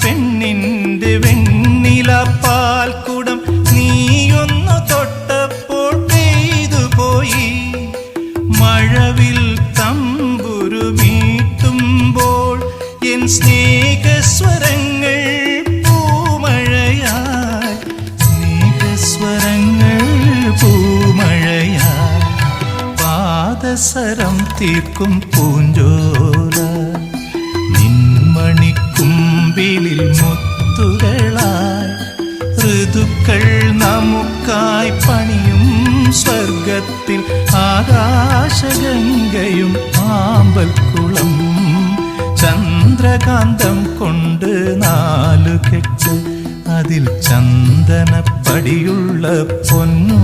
പെണ്ണിന്റെ വെണ്ണില പാൽക്കുടം നീയൊന്നു തൊട്ടപ്പോൾ പെയ്തുപോയി. മഴവിൽ തമ്പുരു മീട്ടുമ്പോൾ എൻ സ്നേഹസ്വരങ്ങൾ പൂമഴയായി, സ്നേഹസ്വരങ്ങൾ പൂമഴയായി. പാദസരം തീർക്കും പൂഞ്ചോല നിൻമണിക്കുമ്പിലിൽ മുത്തുകളായി. ഋതുക്കൾ നമുക്കായി പണിയും സ്വർഗത്തിൽ ആകാശഗംഗയും ആമ്പൽക്കുളം. ചന്ദ്രകാന്തം കൊണ്ട് 4 കെട്ട് അതിൽ ചന്ദനപ്പടിയുള്ള പൊന്നോ